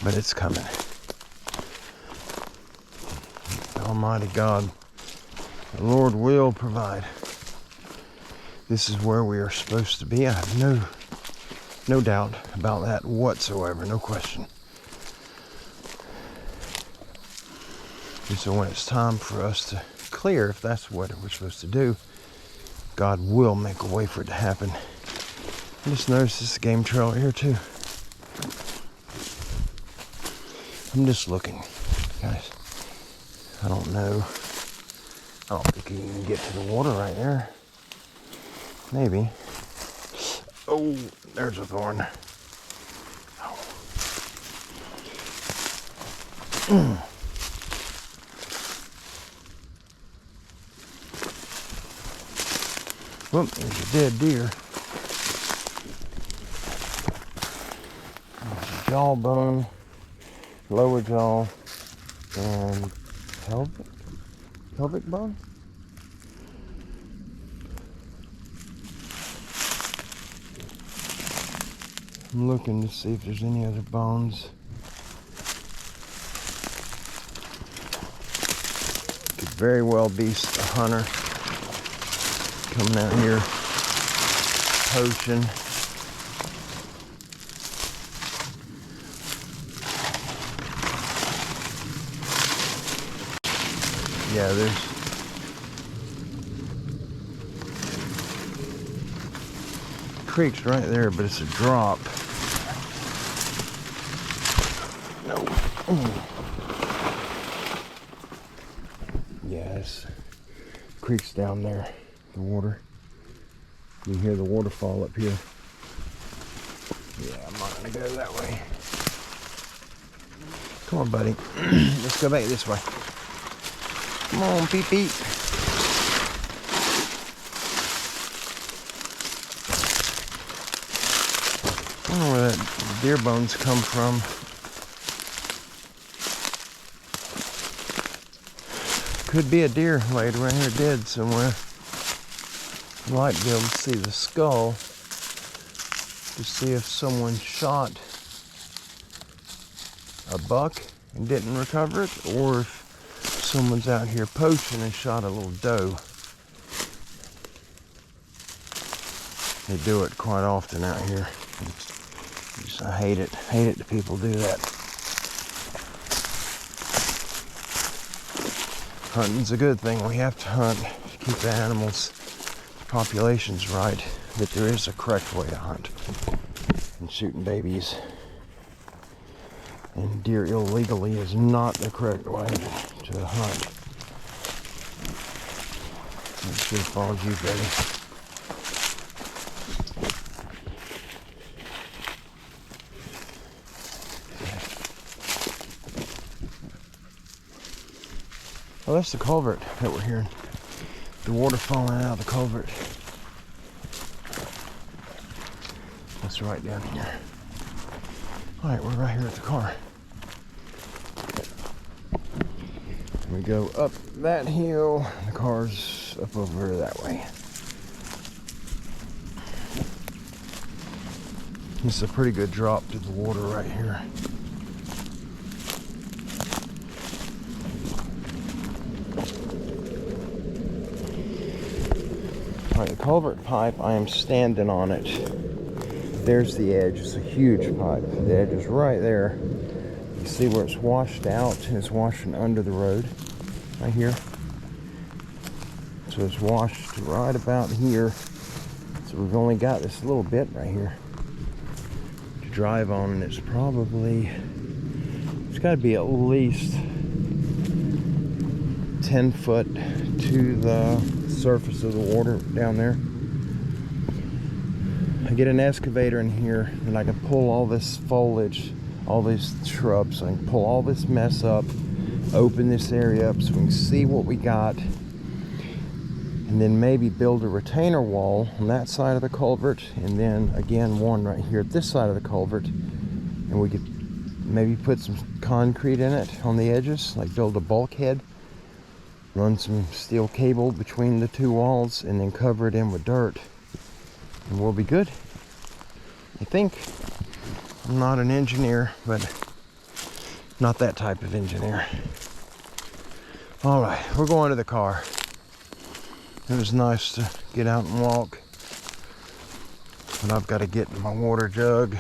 But it's coming. Almighty God, the Lord will provide. This is where we are supposed to be. I have no doubt about that whatsoever, no question. And so when it's time for us to clear, if that's what we're supposed to do, God will make a way for it to happen. I just noticed this game trailer here too. I'm just looking, guys. I don't know. I don't think you can get to the water right there. Maybe. Oh, there's a thorn. Oh. Well, there's a dead deer. There's a jawbone, lower jaw, and pelvic bone. I'm looking to see if there's any other bones. Could very well be a hunter coming out here poaching. Yeah, there's creek's right there, but it's a drop. No. Yes, creek's down there. The water. You can hear the waterfall up here. Yeah, I'm not gonna go that way. Come on, buddy. Let's go back this way. Come on, Petey. I don't know where that deer bones come from. Could be a deer laid around here dead somewhere. I'd like to be able to see the skull to see if someone shot a buck and didn't recover it, or if someone's out here poaching and shot a little doe. They do it quite often out here. I hate it that people do that. Hunting's a good thing. We have to hunt to keep the animals' populations right, but there is a correct way to hunt. And shooting babies and deer illegally is not the correct way to hunt. I should have followed you, Betty. Oh, that's the culvert that we're hearing. The water falling out of the culvert. That's right down here. Alright, we're right here at the car. We go up that hill, the car's up over that way. This is a pretty good drop to the water right here. Alright, the culvert pipe, I am standing on it. There's the edge. It's a huge pipe. The edge is right there. You see where it's washed out and it's washing under the road right here. So it's washed right about here. So we've only got this little bit right here to drive on, and it's got to be at least 10 foot to the surface of the water down there. I get an excavator in here and I can pull all this foliage, all these shrubs. I can pull all this mess up, open this area up so we can see what we got, and then maybe build a retainer wall on that side of the culvert, and then again one right here at this side of the culvert, and we could maybe put some concrete in it on the edges, like build a bulkhead, run some steel cable between the two walls, and then cover it in with dirt, and we'll be good. I think. I'm not an engineer, but not that type of engineer. All right, we're going to the car. It was nice to get out and walk, but I've got to get my water jug.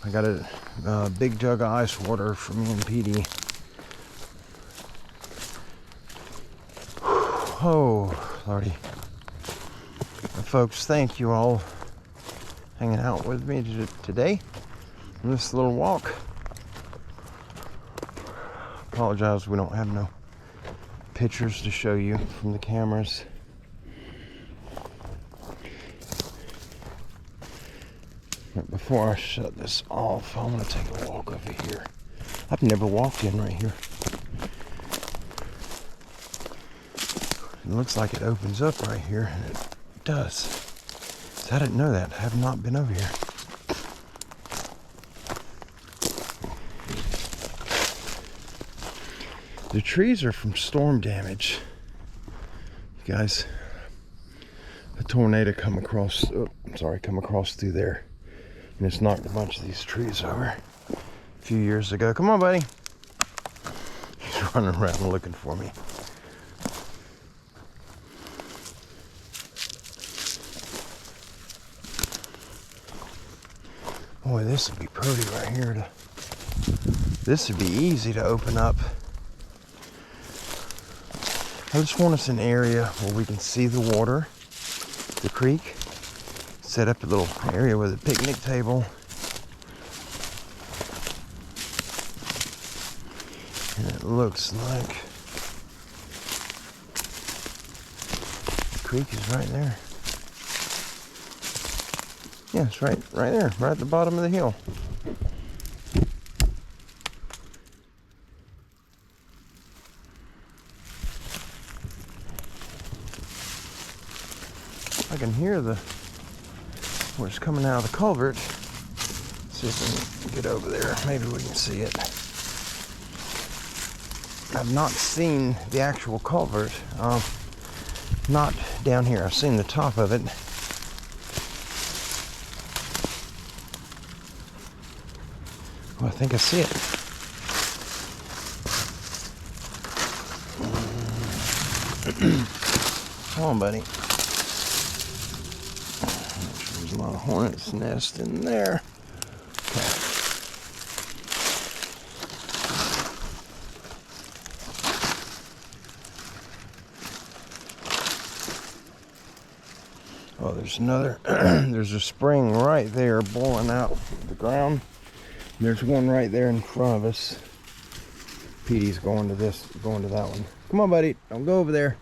I got a big jug of ice water for me and Petey. Oh, Lordy. Folks, thank you all hanging out with me today on this little walk. Apologize, we don't have no pictures to show you from the cameras. But before I shut this off, I want to take a walk over here. I've never walked in right here. It looks like it opens up right here, and it does. I didn't know that. I have not been over here. The trees are from storm damage. You guys, a tornado come across through there, and it's knocked a bunch of these trees over a few years ago. Come on, buddy. He's running around looking for me. Boy, this would be pretty right here. This would be easy to open up. I just want us an area where we can see the water, the creek. Set up a little area with a picnic table. And it looks like the creek is right there. Yeah, it's right there, right at the bottom of the hill. I can hear where it's coming out of the culvert. See if we can get over there. Maybe we can see it. I've not seen the actual culvert. Not down here. I've seen the top of it. Well, I think I see it. Come on, buddy. There's a lot of hornets' nest in there. Okay. Oh, there's another. There's a spring right there boiling out of the ground. There's one right there in front of us. Petey's going to that one. Come on, buddy. Don't go over there.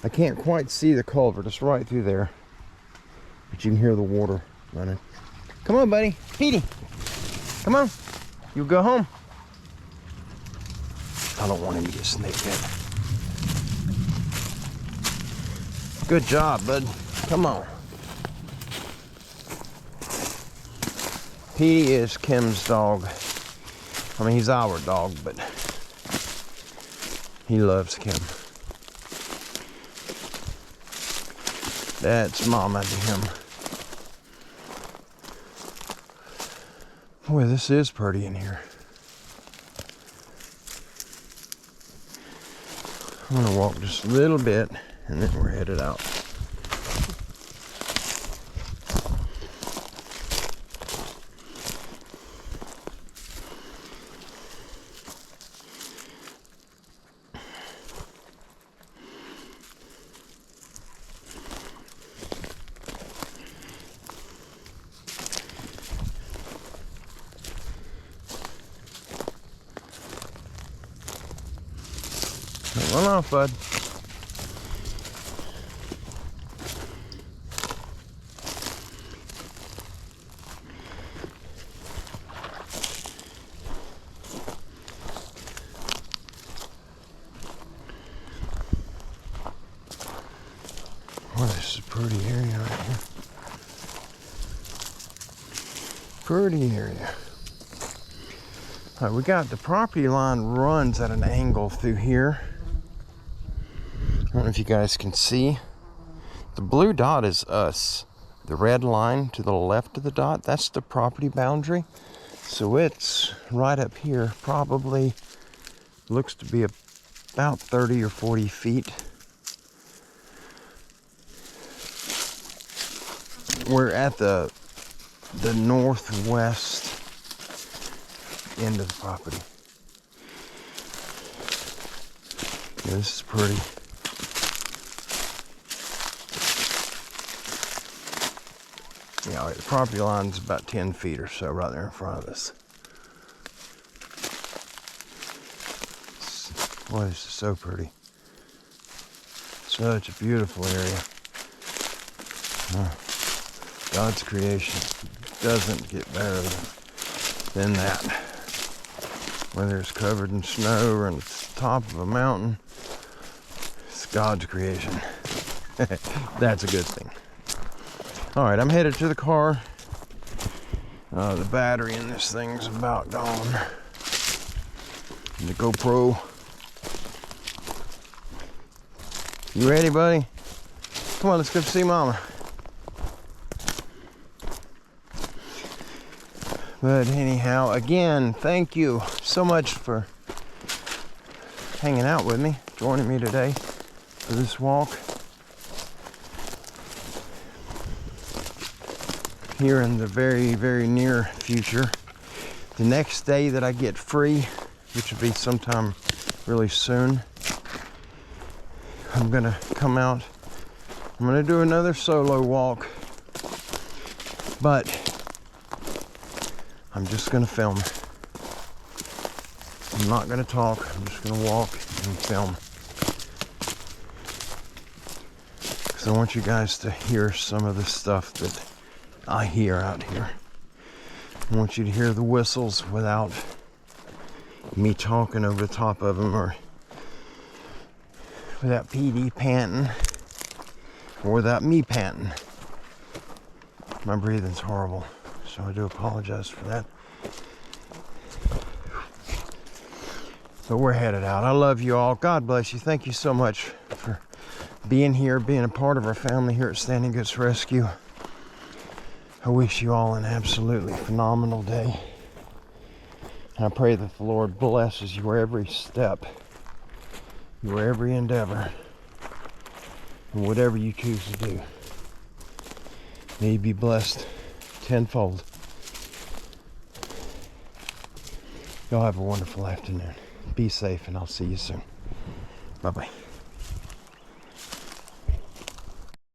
I can't quite see the culvert. It's right through there. But you can hear the water running. Come on, buddy. Petey. Come on. You'll go home. I don't want him to get snaked in. Good job, bud. Come on. Petey is Kim's dog. I mean, he's our dog, but he loves Kim. That's mama to him. Boy, this is pretty in here. I'm gonna walk just a little bit and then we're headed out. Don't run off, bud. Oh, this is a pretty area right here. Pretty area. All right, we got the property line runs at an angle through here. I don't know if you guys can see. The blue dot is us. The red line to the left of the dot, that's the property boundary. So it's right up here, probably looks to be about 30 or 40 feet. We're at the northwest end of the property. Yeah, this is pretty. Yeah, the property line's about 10 feet or so right there in front of us. Boy, this is so pretty. Such a beautiful area. God's creation doesn't get better than that. Whether it's covered in snow or on the top of a mountain, it's God's creation. That's a good thing. All right, I'm headed to the car. The battery in this thing's about gone. And the GoPro. You ready, buddy? Come on, let's go see Mama. But anyhow, again, thank you so much for hanging out with me, joining me today for this walk. Here in the very, very near future. The next day that I get free, which will be sometime really soon, I'm gonna come out. I'm gonna do another solo walk, but I'm just gonna film. I'm not gonna talk. I'm just gonna walk and film. Because I want you guys to hear some of the stuff that I hear out here. I want you to hear the whistles without me talking over the top of them, or without Petey panting, or without me panting. My breathing's horrible, so I do apologize for that. But we're headed out. I love you all. God bless you. Thank you so much for being here, being a part of our family here at Standing Goods Rescue. I wish you all an absolutely phenomenal day. And I pray that the Lord blesses your every step, your every endeavor, and whatever you choose to do. May you be blessed tenfold. Y'all have a wonderful afternoon. Be safe, and I'll see you soon. Bye-bye.